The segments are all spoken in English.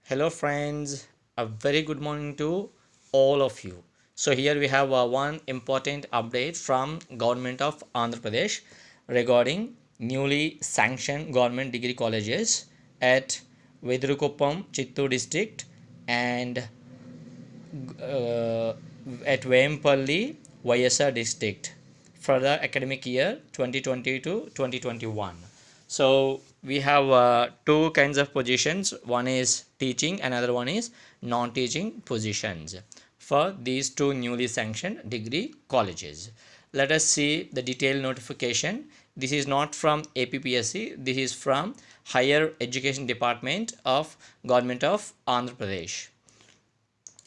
Hello friends, a very good morning to all of you. So here we have one important update from Government of Andhra Pradesh regarding newly sanctioned government degree colleges at Vedurukuppam, Chittoor district and uh, at Vempalli, YSR district for the academic year 2020 to 2021. So we have two kinds of positions. One is teaching, another one is non-teaching positions for these two newly sanctioned degree colleges. Let us see the detailed notification. This is not from APPSC. This is from Higher Education Department of Government of Andhra Pradesh.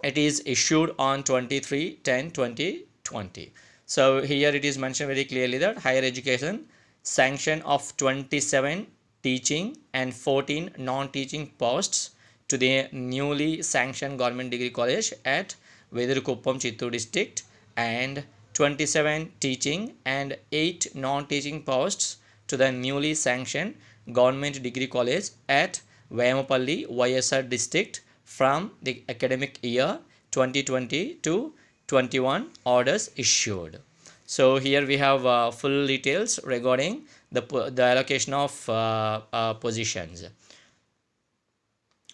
It is issued on 23/10/2020. So here it is mentioned very clearly that higher education sanction of 27 teaching and 14 non-teaching posts to the newly sanctioned government degree college at Vedurukuppam, Chittoor district, and 27 teaching and 8 non-teaching posts to the newly sanctioned government degree college at Vayamapalli, YSR district from the academic year 2020 to 21 orders issued. So here we have full details regarding the allocation of positions.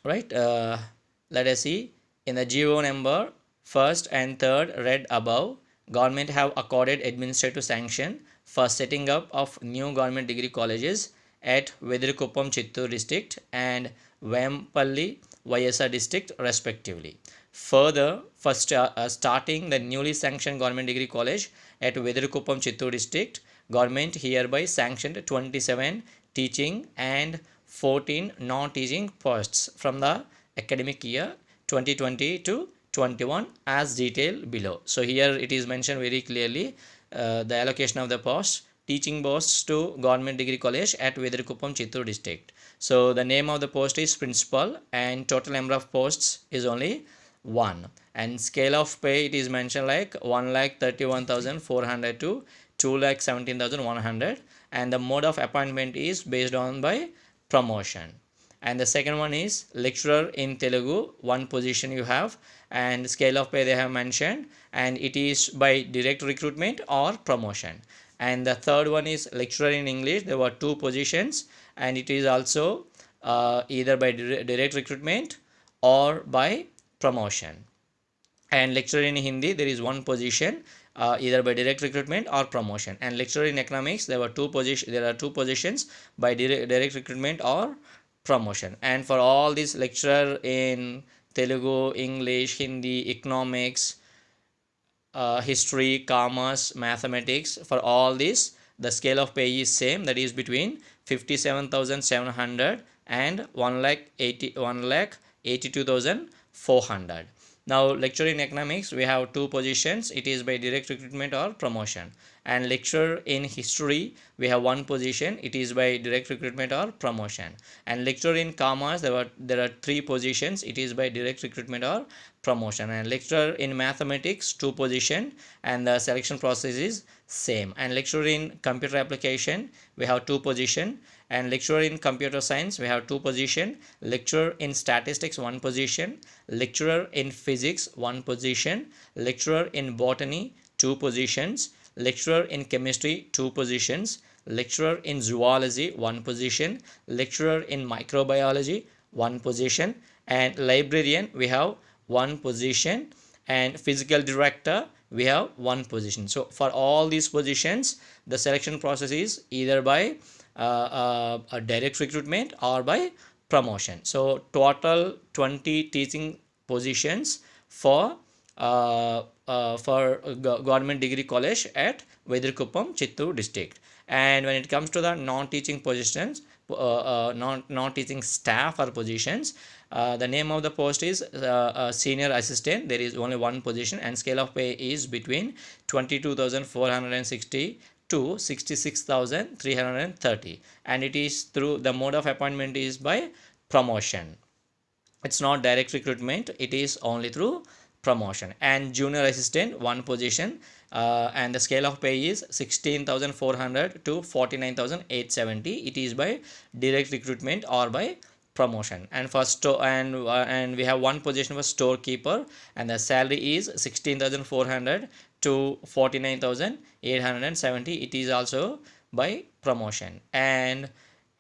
Right. Let us see. In the GO number first and third read above, government have accorded administrative sanction for setting up of new government degree colleges at Vedurukuppam, Chittoor district and Vempalli, YSR district respectively. Further, for starting the newly sanctioned government degree college at Vedurukuppam, Chittoor district, government hereby sanctioned 27 teaching and 14 non-teaching posts from the academic year 2020 to 21 as detailed below. So here it is mentioned very clearly the allocation of the posts. Teaching posts to government degree college at Vedurukuppam, Chittoor district. So the name of the post is principal and total number of posts is only 1. And scale of pay it is mentioned like 1,31,400 to 2,17,100, and the mode of appointment is based on by promotion. And the second one is lecturer in Telugu, one position you have, and scale of pay they have mentioned, and it is by direct recruitment or promotion. And the third one is lecturer in English, there were two positions, and it is also either by direct recruitment or by promotion. And lecturer in Hindi there is one position, either by direct recruitment or promotion. And lecturer in economics there are two positions by direct recruitment or promotion. And for all these lecturer in Telugu, English, Hindi, economics, history, commerce, mathematics, for all this the scale of pay is same, that is between 57,700 and 1,82,400. Now lecturer in economics we have two positions, it is by direct recruitment or promotion. And lecturer in history we have one position, it is by direct recruitment or promotion. And lecturer in commerce there are three positions, it is by direct recruitment or promotion. And lecturer in mathematics two position, and the selection process is same. And lecturer in computer application we have two position, and lecturer in computer science we have two position, lecturer in statistics one position, lecturer in physics one position, lecturer in botany two positions, lecturer in chemistry two positions, lecturer in zoology one position, lecturer in microbiology one position, and librarian we have one position, and physical director we have one position. So for all these positions the selection process is either by a direct recruitment or by promotion. So total 20 teaching positions for government degree college at Vedurukuppam, Chittoor district. And when it comes to the non-teaching positions, non-teaching staff or positions, the name of the post is senior assistant, there is only one position, and scale of pay is between 22,460 to 66,330, and it is through the mode of appointment is by promotion. It's not direct recruitment, it is only through promotion. And junior assistant one position, and the scale of pay is 16,400 to 49,870, it is by direct recruitment or by promotion. And for store and we have one position for storekeeper, and the salary is 16,400 to 49,870. It is also by promotion. And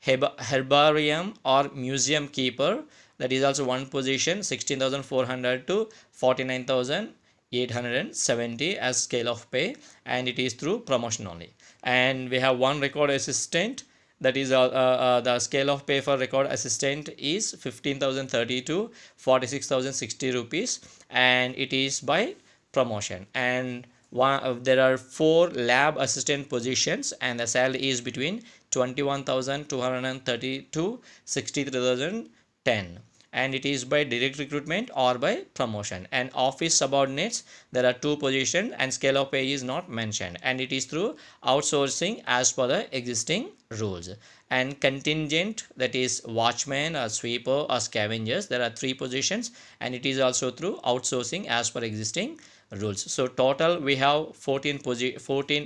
herbarium or museum keeper, that is also one position, 16,400 to 49,870 as scale of pay, and it is through promotion only. And we have one record assistant, that is the scale of pay for record assistant is 15,030 to 46,060 rupees, and it is by promotion. And there are 4 lab assistant positions, and the salary is between 21,230 to 63,010, and it is by direct recruitment or by promotion. And office subordinates, there are 2 positions, and scale of pay is not mentioned, and it is through outsourcing as per the existing rules. And contingent, that is watchman or sweeper or scavengers, there are 3 positions, and it is also through outsourcing as per existing rules. So total we have 14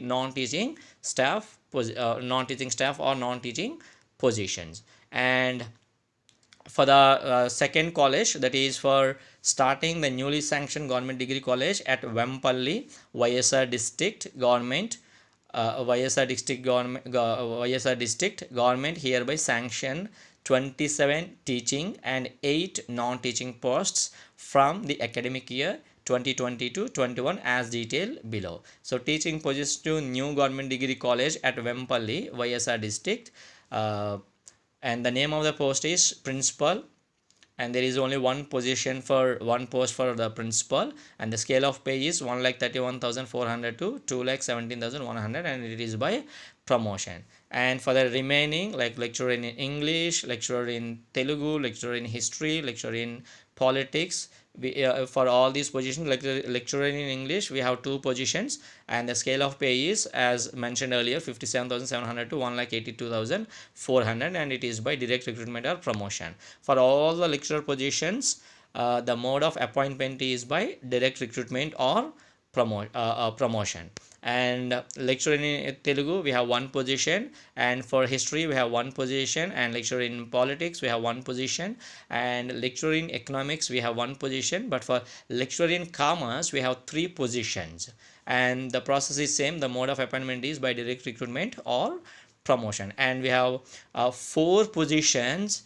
non-teaching staff non-teaching staff or non-teaching positions. And for the second college, that is for starting the newly sanctioned government degree college at Vempalli YSR district government, YSR district government hereby sanction 27 teaching and 8 non-teaching posts from the academic year 2020-21 as detailed below. So teaching positions to new government degree college at Vempalli YSR district, and the name of the post is principal, and there is only one position for one post for the principal, and the scale of pay is 1,31,400 to 2,17,100, and it is by promotion. And for the remaining, like lecturer in English, lecturer in Telugu, lecturer in history, lecturer in politics, for all these positions, like lecturer in English, we have 2 positions, and the scale of pay is as mentioned earlier 57,700 to 1,82,400, and it is by direct recruitment or promotion. For all the lecturer positions, the mode of appointment is by direct recruitment or promotion. And lecturer in Telugu we have 1 position, and for history we have 1 position, and lecturer in politics we have 1 position, and lecturer in economics we have 1 position. But for lecturer in commerce we have 3 positions, and the process is same. The mode of appointment is by direct recruitment or promotion. And we have 4 positions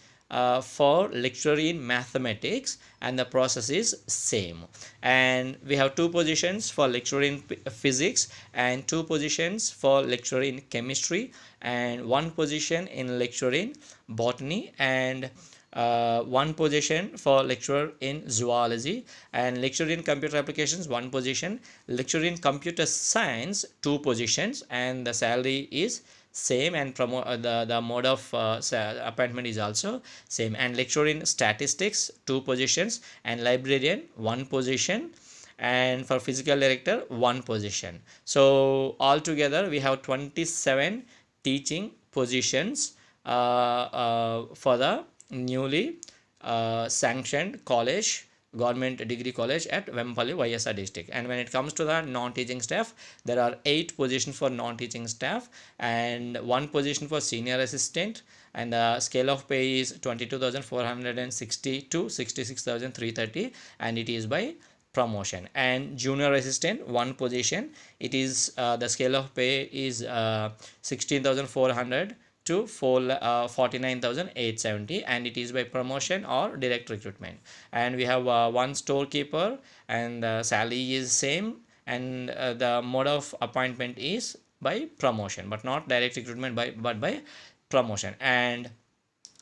for lecturer in mathematics, and the process is same. And we have 2 positions for lecturer in physics, and 2 positions for lecturer in chemistry, and 1 position in lecturer in botany, and 1 position for lecturer in zoology, and lecturer in computer applications 1 position, lecturer in computer science 2 positions, and the salary is same, and the mode of appointment is also same. And lecturer in statistics 2 positions, and librarian 1 position, and for physical director 1 position. So altogether we have 27 teaching positions for the newly sanctioned college, government degree college at Vempalli YSR district. And when it comes to the non-teaching staff, there are 8 positions for non-teaching staff, and 1 position for senior assistant, and the scale of pay is 22,460 to 66,330, and it is by promotion. And junior assistant 1 position, it is the scale of pay is 16,400 to 49,870, and it is by promotion or direct recruitment. And we have 1 storekeeper, and the salary is same, and the mode of appointment is by promotion, but not direct recruitment but by promotion. And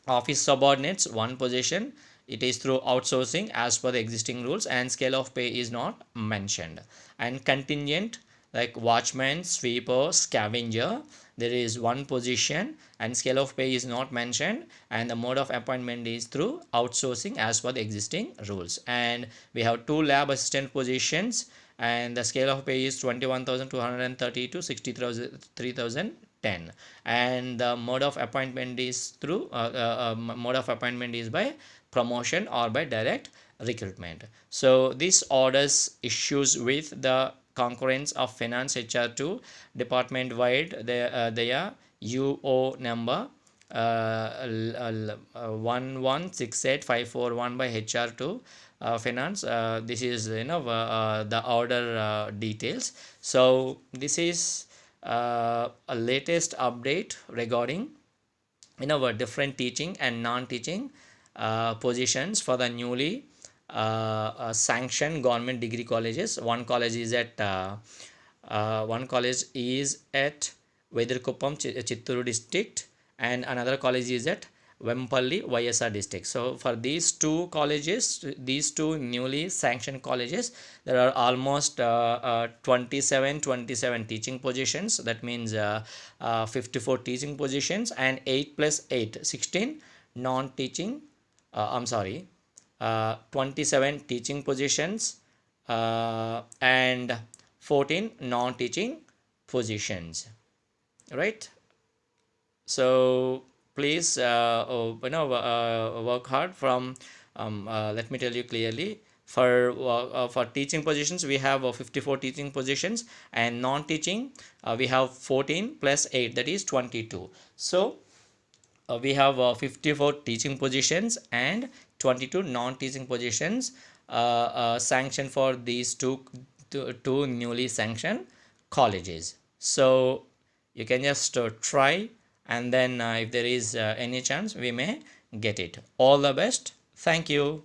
office subordinates 1 position, it is through outsourcing as per the existing rules, and scale of pay is not mentioned. And contingent, like watchman, sweeper, scavenger, there is 1 position, and scale of pay is not mentioned, and the mode of appointment is through outsourcing as per the existing rules. And we have 2 lab assistant positions, and the scale of pay is 21,230 to 63,010, and the mode of appointment is through mode of appointment is by promotion or by direct recruitment. So this orders issues with the concurrence of finance HR2 department wide their UO number 1168541 by HR2 finance. This is the order details. So this is a latest update regarding different teaching and non-teaching positions for the newly sanctioned government degree colleges. One college is at Vedarkuppam, Chitturu district, and another college is at Vempalli, YSR district. So for these two colleges, these two newly sanctioned colleges, there are almost 27 teaching positions. That means 54 teaching positions, and 8 plus 8, 16 non-teaching, I'm sorry, 27 teaching positions and 14 non-teaching positions, right? So please work hard from let me tell you clearly, for teaching positions we have 54 teaching positions, and non-teaching we have 14 plus 8, that is 22. So we have 54 teaching positions and 22 non-teaching positions sanctioned for these two newly sanctioned colleges. So you can just try, and then if there is any chance we may get it. All the best. Thank you.